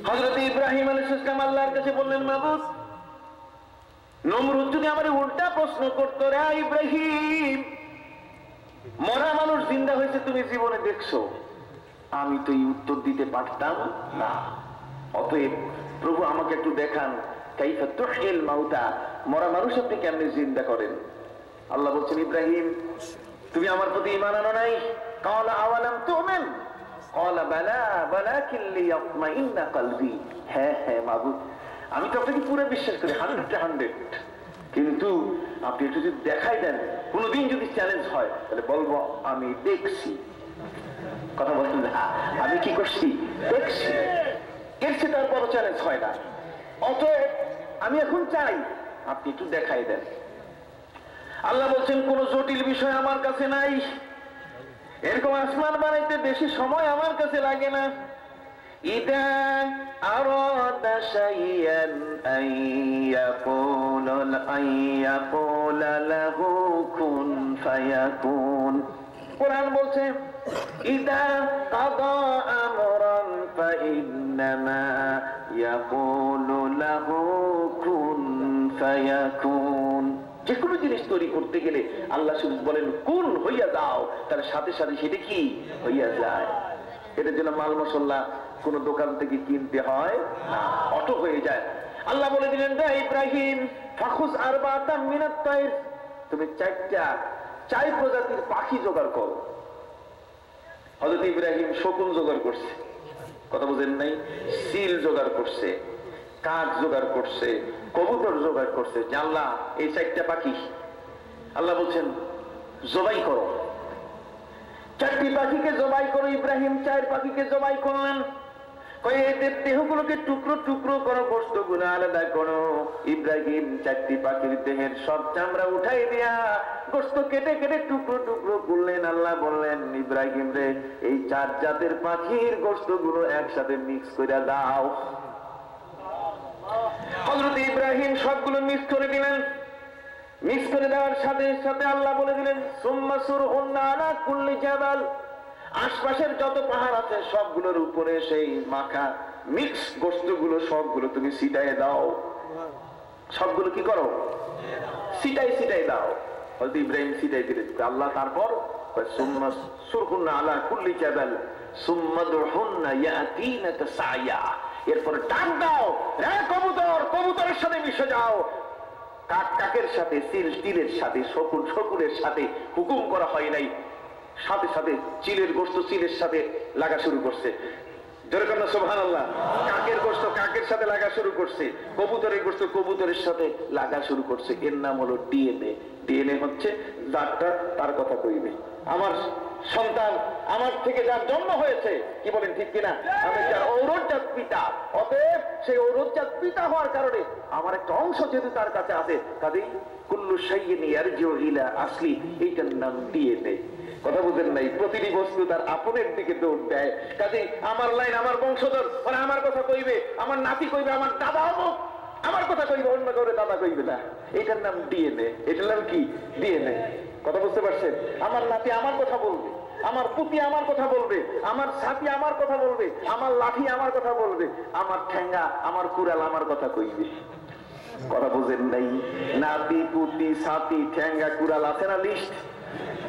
হযরত ইব্রাহিম আলাইহিস সালাম আল্লাহর কাছে বললেন, মাবুদ, নমরুদ যদি আমারে উল্টা প্রশ্ন করতো, রে ইব্রাহিম, মরা মানুষ জিন্দা হয়েছে তুমি জীবনে দেখছো, আমি তো এই উত্তর দিতে পারতাম না। অতএব প্রভু আমাকে একটু দেখান, কাইফা তুহিল মাউতা, মরা মানুষ আপনি কেমনে জিন্দা করেন। আল্লাহ বলছেন, ইব্রাহিম, তুমি আমার প্রতি ঈমান আনো নাই? ক্বালা আওয়ালাম তুমিন, ক্বালা বালা ওয়ালাকিন লিয়াতমাইন্না কলবি। হ্যাঁ হ্যাঁ মাবুদ, আমি তো আপনাকে পুরো বিশ্বাস করি, 100 কিন্তু আপনি একটু যদি দেখাই দেন, কোনোদিন যদি চ্যালেঞ্জ হয় তাহলে বলবো আমি দেখছি। কথা বলেন না, আমি কি করছি? দেখছি। এর চেয়ে তার বড় চ্যালেঞ্জ হয় না। অতএব আমি এখন চাই আপনি একটু দেখাই দেন। আল্লাহ বলছেন, কোন জটিল বিষয় আমার কাছে নাই, এরকম আসমান বানাইতে বেশি সময় আমার কাছে লাগে না। ইদা আরাদা শাইয়ান আইয়াকুলা লাহু কুন ফায়াকুন। কুরআন বলছে, ইদা কাদা আমরান ফাইন্নামা ইয়াকুলু লাহু কুন ফায়াকুন। যে কোনো জিনিস তৈরি করতে গেলে আল্লাহ শুধু বলেন কুন, হইয়া যাও, তার সাথে সাথে সেটা কি হইয়া যায়। এটার জন্য মাল মশলা কোন দোকান থেকে কিনতে হয় না, অটো হয়ে যায়। আল্লাহ বলে দিলেন, ইব্রাহিম, ফাখুজ আরবাতাম মিনাত তাইর, তুমি 4 প্রজাতির পাখি জোগাড় করো। হযরত ইব্রাহিম শকুন জোগাড় করছে, কথা বুঝেন নাই? সিল জোগাড় করছে, কাক জোগাড় করছে, কবুতর জোগাড় করছে। জানলা এই 4টা পাখি আল্লাহ বলছেন জবাই করো। 4টি পাখিকে জবাই করো। ইব্রাহিম 4 পাখিকে জবাই করলেন। এদের দেহগুলোকে টুকরো টুকরো করো, গোশতগুলো আলাদা করো। ইব্রাহিম 4টি পাখির দেহের সব চামড়া উঠাই দিয়া গোশত কেটে কেটে টুকরো টুকরো করলেন। আল্লাহ বললেন, ইব্রাহিম রে, এই 4 জাতের পাখির গোশতগুলো একসাথে মিক্স করে দাও। হযরত ইব্রাহিম সবগুলো মিক্স করে দিলেন। মিক্স করে দেওয়ার সাথে সাথে আল্লাহ বলে দিলেন, সুম্মা সুরহুন্না আলা কুল্লি জাবাল, আশপাশের যত পাহাড় আছে সবগুলোর উপরে সেই মাখা মিক্স গোশতগুলো সবগুলো তুমি ছিটায় দাও। সবগুলো কি করো? ছিটাই দাও। হযরত ইব্রাহিম ছিটাই দিলেন। আল্লাহ তারপর সুম্মা সুরহুন্না আলা কুল্লি জাবাল সুম্মা দুরহুন্না ইয়াতিনাকা সায়া, এরপর ডাক দাও, হে কবুতর, কবুতরের সাথে মিশে যাও, কাক কাকের সাথে, সিল তিলের সাথে, শকুন শকুনের সাথে। হুকুম করা হয় নাই, সাথে সাথে চিলের গোশত চিলের সাথে লাগা শুরু করছে। জোরে কন্যা সুবহানাল্লাহ। কাকের গোশত কাকের সাথে লাগা শুরু করছে, কবুতরের গোশত কবুতরের সাথে লাগা শুরু করছে। এর নাম হলো ডিএনএ। ডিএনএ হচ্ছে যারটা তার কথা কইবে। আমার সন্তান, আমার থেকে যার জন্ম হয়েছে, কি বলেন ঠিক কিনা? আমি যার ঔরজাত পিতা, অতএব সেই ঔরজাত পিতা হওয়ার কারণে আমার একটা অংশ যেহেতু তার কাছে আছে, কাজেই কুল্লু শাইইন ইয়ারজিউ ইলা আসলি, এইটার নাম ডিএনএ। কথা বুঝেন নাই? প্রতিটি বস্তু তার আপনের দিকে দৌড় দেয়। কাজেই আমার লাইন, আমার বংশধর, ওরা আমার কথা কইবে, আমার নাতি কইবে আমার দাদা হবো, আমার কথা কইবে, অন্য কাউরে দাদা কইবে না। এটার নাম ডিএনএ। এটার নাম কি? ডিএনএ। কথা বুঝতে পারছেন? আমার নাতি আমার কথা বলবে, আমার পুতি আমার কথা বলবে, আমার সাথী আমার কথা বলবে, আমার লাঠি আমার কথা বলবে, আমার ঠেঙ্গা আমার কুড়াল আমার কথা কইবে। কথা বুঝেন নাই? নাতি পুতি সাথী ঠেঙ্গা কুড়াল আছে না লিস্ট?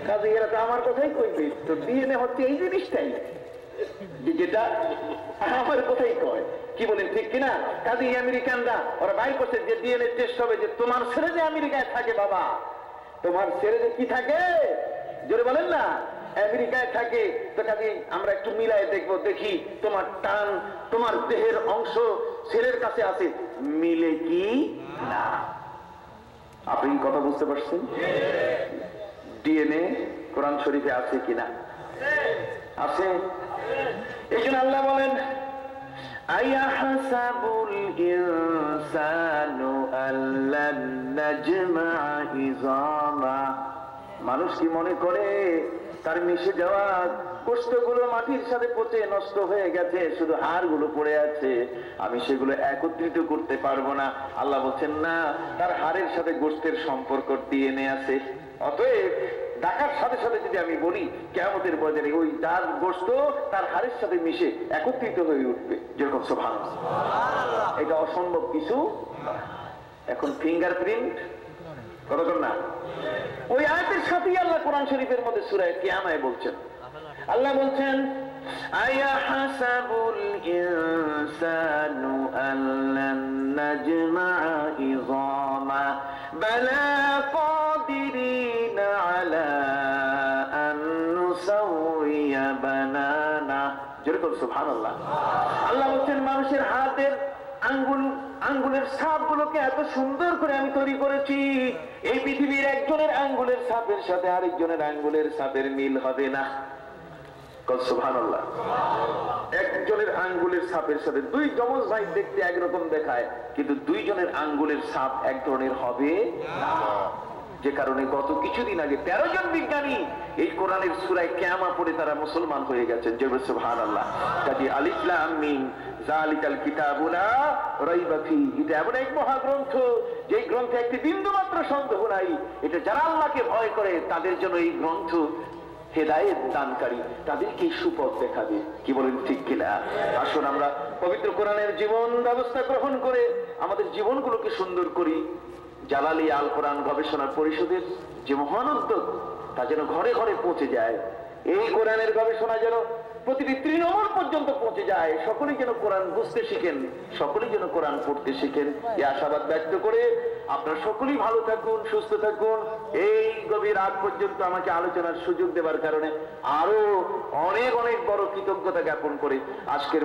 কাজে এরা তো আমার কথাই কইবে। তো ডিএনএ হচ্ছে এই জিনিসটাই, যেটা আমার কথাই কয়। কি বলেন ঠিক কিনা? কাজে আমেরিকানরা ওরা বাইর করছে যে ডিএনএ টেস্ট হবে, যে তোমার ছেলে যে আমেরিকায় থাকে, বাবা তোমার ছেলে যে কি থাকে, জোরে বলেন না, আমেরিকায় থাকে। তো কাজে আমরা একটু মিলাই দেখবো, দেখি তোমার টান, তোমার দেহের অংশ ছেলের কাছে আছে, মিলে কি না। আপনি কথা বুঝতে পারছেন? ডিএনএ কোরআন শরীফে আছে কিনা? আছে। এই জন্য আল্লাহ বলেন, আয়াহসাবুল ইনসানু আল্লান নাজমা'a ইযামা, মানুষ কি মনে করে তার মিশে যাওয়া গোশতগুলো মাটির সাথে পচে নষ্ট হয়ে গেছে, শুধু হাড়গুলো পড়ে আছে, আমি সেগুলো একত্রিত করতে পারবো না? আল্লাহ বলছেন না, তার হাড়ের সাথে গোশতের সম্পর্ক ডিএনএ আছে। অতএব ডাকার সাথে সাথে যদি আমি বলি কিয়ামতের ময়দানে ওই যার গোশত তার হাড়ের সাথে মিশে একত্রিত হয়ে উঠবে, যেরকম সুবহানাল্লাহ। এটা অসম্ভব কিছু। এখন ফিঙ্গারপ্রিন্ট কতক্ষণ না, ওই আয়াতের সাথেই আল্লাহ কোরআন শরীফের মধ্যে সূরা কিয়ামায় বলছেন, আল্লাহ বলছেন আয়াহাসাবুল ইনসানু আল্লান নাজমা'a ইযামা বালা কাদিরিনা আলা আন নুসাউইয়া বানানা, যেরকম সুবহানাল্লাহ। আল্লাহ বলছেন মানুষের হাতের আঙ্গুলের ছাপগুলোকে এত সুন্দর করে আমি তৈরি করেছি, এই পৃথিবীর একজনের আঙ্গুলের ছাপের সাথে আরেকজনের আঙ্গুলের ছাপের মিল হবে না। সুবহানাল্লাহ। একজনের আঙ্গুলের ছাপের সাথে দুই যমজ ভাই দেখতে একরকম দেখায়, কিন্তু দুইজনের আঙ্গুলের ছাপ এক ধরনের হবে না। যে কারণে গত কিছুদিন আগে 13 জন বিজ্ঞানী এই কোরআনের সূরা কিয়ামা পড়ে তারা মুসলমান হয়ে গেছেন, যেরকম সুবহানাল্লাহ। কাজে আলিফ লাম মিম যালিকাল কিতাবু লা রাইবা ফিহি, এটা এমন এক মহাগ্রন্থ যে গ্রন্থে একটি বিন্দু মাত্র সন্দেহ নাই। এটা যারা আল্লাহকে ভয় করে তাদের জন্য এই গ্রন্থ হেদায়েত দানকারী, তাদেরকে সুপথ দেখাবে। কি বলেন ঠিক কিনা? আসুন আমরা পবিত্র কোরআনের জীবন ব্যবস্থা গ্রহণ করে আমাদের জীবনগুলোকে সুন্দর করি। জালালি আল কোরআন গবেষণা পরিষদের যে মহান উদ্যোগ, তা যেন ঘরে ঘরে পৌঁছে যায়। এই কোরআনের গবেষণা যেন প্রতিটি তৃণমূল পর্যন্ত পৌঁছে যায়। সকলেই যেন কোরআন বুঝতে শিখেন, সকলেই যেন কোরআন পড়তে শিখেন, এই আশাবাদ ব্যক্ত করে আপনারা সকলেই ভালো থাকুন, সুস্থ থাকুন। এই গভীর রাত পর্যন্ত আমাকে আলোচনার সুযোগ দেওয়ার কারণে আরো অনেক অনেক বড় কৃতজ্ঞতা জ্ঞাপন করে আজকের